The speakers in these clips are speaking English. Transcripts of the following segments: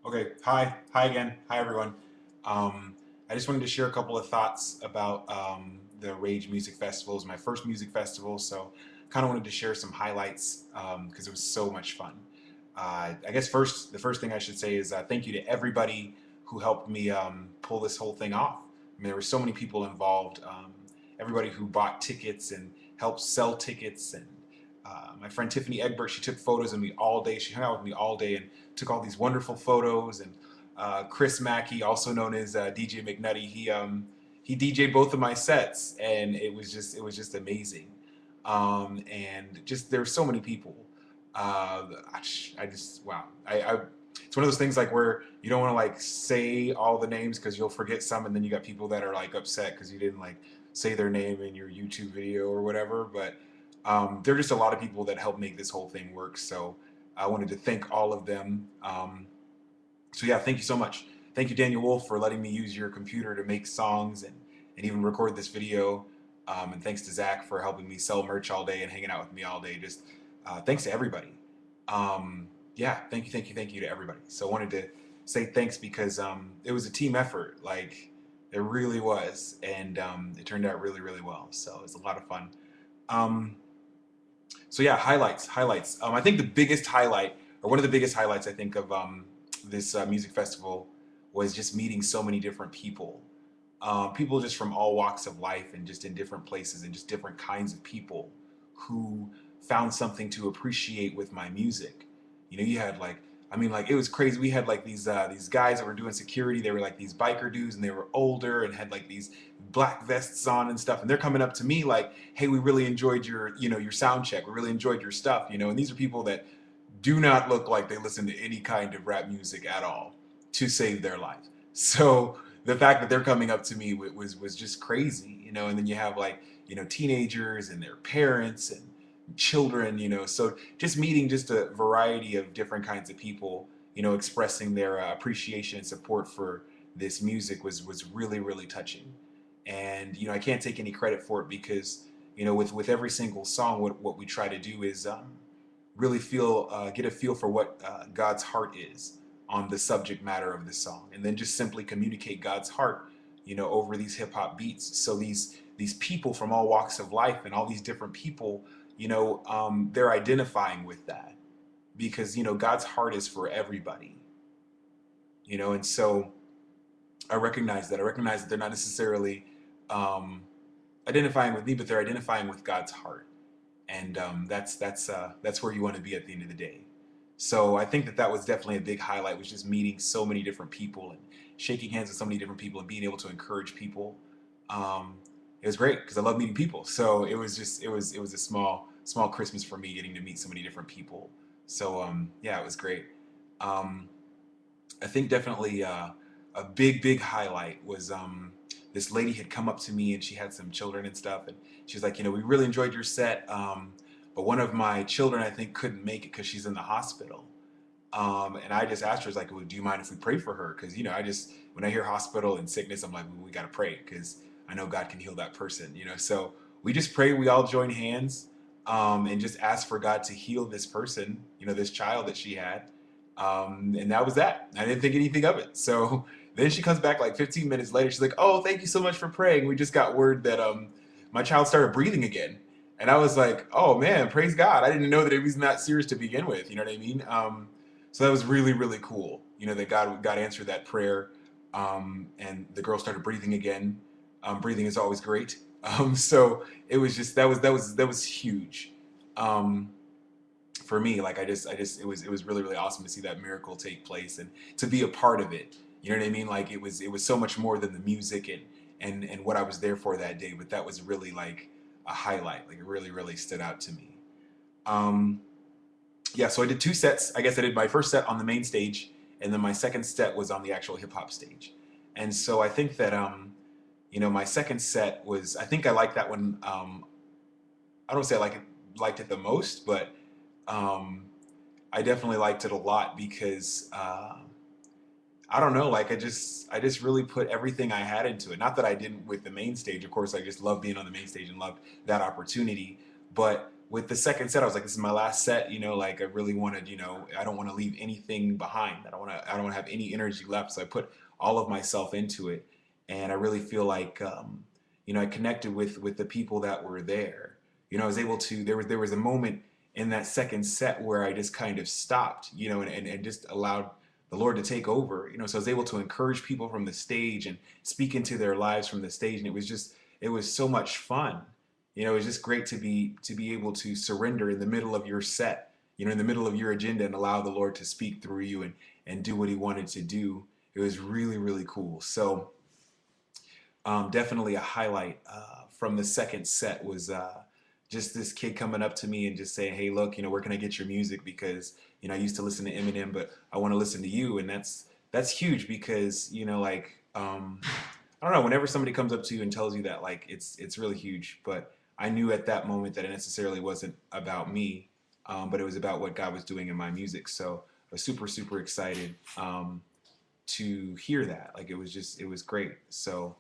Okay, hi again. Hi everyone. Um, I just wanted to share a couple of thoughts about the Rage Music Festival. It was my first music festival, so kind of wanted to share some highlights because it was so much fun. I guess the first thing I should say is thank you to everybody who helped me pull this whole thing off. I mean, there were so many people involved. Everybody who bought tickets and helped sell tickets, and my friend Tiffany Egbert, she took photos of me all day. She hung out with me all day and took all these wonderful photos. And Chris Mackey, also known as DJ McNutty, he DJ'd both of my sets, and it was just amazing. And just there were so many people. I just wow. It's one of those things like where you don't want to like say all the names because you'll forget some, and then you got people that are like upset because you didn't like say their name in your YouTube video or whatever. But there are just a lot of people that helped make this whole thing work. So I wanted to thank all of them. So yeah, thank you so much. Thank you, Daniel Wolf, for letting me use your computer to make songs and even record this video. And thanks to Zach for helping me sell merch all day and hanging out with me all day. Just thanks to everybody. Yeah, thank you to everybody. So I wanted to say thanks because it was a team effort. Like it really was, and it turned out really, really well. So it was a lot of fun. Um, so yeah, highlights. I think the biggest highlight, or one of the biggest highlights, I think of this music festival was just meeting so many different people. People just from all walks of life and just in different places and just different kinds of people who found something to appreciate with my music. You know, you had like, I mean, like it was crazy. We had like these guys that were doing security. They were like these biker dudes, and they were older and had like these black vests on and stuff. And they're coming up to me like, "Hey, we really enjoyed your, you know, your sound check. We really enjoyed your stuff." You know, and these are people that do not look like they listen to any kind of rap music at all to save their life. So the fact that they're coming up to me was just crazy, you know. And then you have like, you know, teenagers and their parents and children, you know. So just meeting just a variety of different kinds of people, you know, expressing their appreciation and support for this music was really, really touching. And you know, I can't take any credit for it because you know, with every single song, what we try to do is really feel get a feel for what God's heart is on the subject matter of the song, and then just simply communicate God's heart, you know, over these hip hop beats. So these people from all walks of life and all these different people, you know, they're identifying with that because you know God's heart is for everybody, you know, and so I recognize that. I recognize that they're not necessarily um, identifying with me, but they're identifying with God's heart, and that's where you want to be at the end of the day. So I think that that was definitely a big highlight, was just meeting so many different people and shaking hands with so many different people and being able to encourage people. Um, it was great because I love meeting people. So it was just it was a small Christmas for me getting to meet so many different people. So yeah, it was great. Um, I think definitely a big highlight was this lady had come up to me and she had some children and stuff, and she was like, you know, we really enjoyed your set, but one of my children I think couldn't make it because she's in the hospital. And I just asked her, I was like, well, do you mind if we pray for her? Because you know, I just when I hear hospital and sickness, I'm like, well, we got to pray because I know God can heal that person. You know, so we just pray. We all join hands and just ask for God to heal this person. You know, this child that she had, and that was that. I didn't think anything of it. So then she comes back like 15 minutes later. She's like, "Oh, thank you so much for praying. We just got word that my child started breathing again." And I was like, "Oh man, praise God! I didn't know that it was that serious to begin with." You know what I mean? So that was really, really cool. You know that God answered that prayer, and the girl started breathing again. Breathing is always great. So it was just that was huge. Um, for me, like it was really, really awesome to see that miracle take place and to be a part of it. You know what I mean? Like it was so much more than the music and what I was there for that day. But that was really like a highlight. Like it really, really stood out to me. Um, yeah, so I did two sets. I guess I did my first set on the main stage, and then my second set was on the actual hip hop stage. And so I think that you know, my second set was I think I liked that one. I don't say liked it the most, but um, I definitely liked it a lot because I don't know, like I just really put everything I had into it. Not that I didn't with the main stage. Of course, I just love being on the main stage and loved that opportunity. But with the second set, I was like, this is my last set, like I really wanted, I don't want to leave anything behind. I don't want to have any energy left. So I put all of myself into it. And I really feel like, I connected with the people that were there. I was able to, there was a moment in that second set where I just kind of stopped, and just allowed the Lord to take over, so I was able to encourage people from the stage and speak into their lives from the stage. And it was so much fun. It was just great to be able to surrender in the middle of your set, in the middle of your agenda, and allow the Lord to speak through you and do what he wanted to do. It was really, really cool. So definitely a highlight from the second set was just this kid coming up to me and just saying, hey, look, where can I get your music? Because, I used to listen to Eminem, but I want to listen to you. And that's huge because, I don't know, whenever somebody comes up to you and tells you that, like, it's really huge. But I knew at that moment that it necessarily wasn't about me, but it was about what God was doing in my music. So I was super, super excited to hear that. Like, it was great. So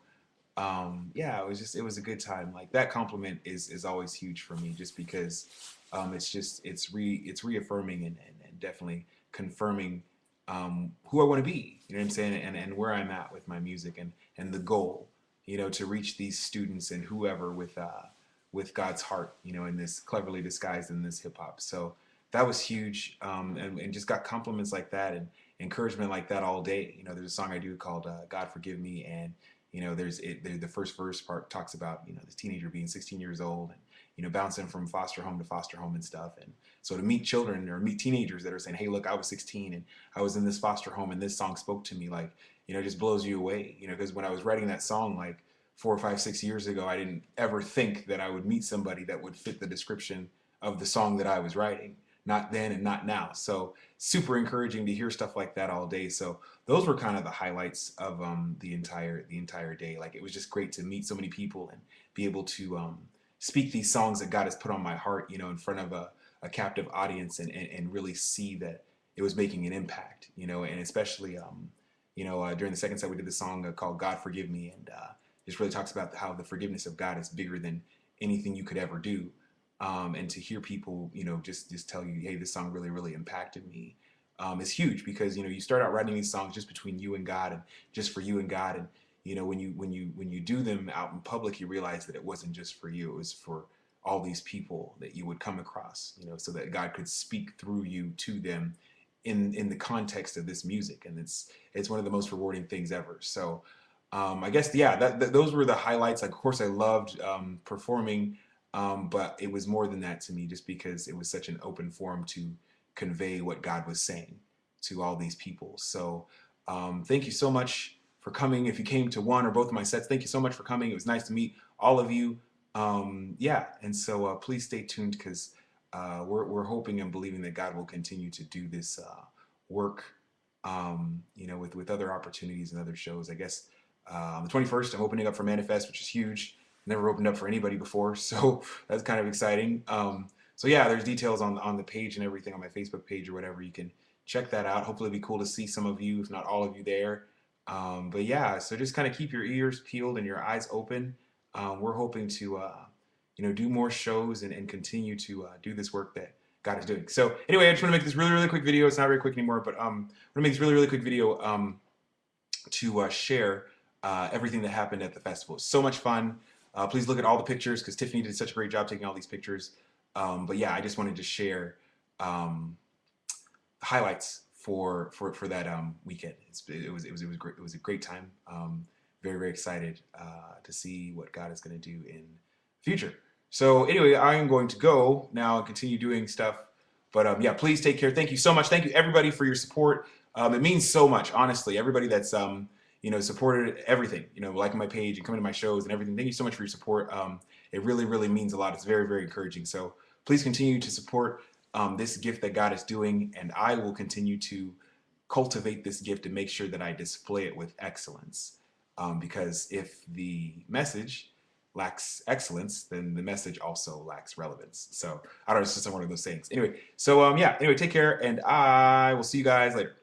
yeah, it was a good time. Like, that compliment is always huge for me, just because it's reaffirming and definitely confirming who I want to be, you know what I'm saying, and where I'm at with my music, and the goal, to reach these students and whoever with God's heart, in this cleverly disguised in this hip hop. So that was huge, and just got compliments like that and encouragement like that all day. There's a song I do called "God Forgive Me," and the first verse part talks about this teenager being 16 years old and bouncing from foster home to foster home and stuff. And so to meet children or meet teenagers that are saying, hey, look, I was 16 and I was in this foster home and this song spoke to me, like, it just blows you away. Because when I was writing that song like 4 or 5, 6 years ago, I didn't ever think that I would meet somebody that would fit the description of the song that I was writing, not then and not now. So super encouraging to hear stuff like that all day. So those were kind of the highlights of the entire day. Like, it was just great to meet so many people and be able to speak these songs that God has put on my heart, in front of a captive audience, and really see that it was making an impact, and especially during the second set we did this song called "God Forgive Me," and just really talks about how the forgiveness of God is bigger than anything you could ever do. And to hear people, just tell you, hey, this song really, really impacted me, is huge, because you start out writing these songs just between you and God, and just for you and God, and when you do them out in public, you realize that it wasn't just for you; it was for all these people that you would come across, so that God could speak through you to them in the context of this music, and it's one of the most rewarding things ever. So I guess, yeah, those were the highlights. Like, of course, I loved performing. But it was more than that to me, just because it was such an open forum to convey what God was saying to all these people. So thank you so much for coming. If you came to one or both of my sets, thank you so much for coming. It was nice to meet all of you. Yeah, and so please stay tuned, because we're hoping and believing that God will continue to do this work, with other opportunities and other shows. I guess on the 21st, I'm opening up for Manifest, which is huge. Never opened up for anybody before, so that's kind of exciting. So yeah, there's details on the page and everything on my Facebook page or whatever. You can check that out. Hopefully it'll be cool to see some of you, if not all of you, there. But yeah, so just kind of keep your ears peeled and your eyes open. We're hoping to do more shows and continue to do this work that God is doing. So anyway, I just want to make this really, really quick video. It's not very quick anymore, but I'm going to make this really, really quick video to share everything that happened at the festival. So much fun. Please look at all the pictures, because Tiffany did such a great job taking all these pictures. But yeah, I just wanted to share highlights for that weekend. It was great. It was a great time. Very, very excited to see what God is going to do in the future. So anyway, I am going to go now and continue doing stuff. But yeah, please take care. Thank you so much. Thank you everybody for your support. It means so much, honestly. Everybody that's supported everything, liking my page and coming to my shows and everything. Thank you so much for your support. It really, really means a lot. It's very, very encouraging. So please continue to support this gift that God is doing, and I will continue to cultivate this gift and make sure that I display it with excellence. Because if the message lacks excellence, then the message also lacks relevance. So I don't know, it's just one of those things. Anyway, so yeah, anyway, take care, and I will see you guys later.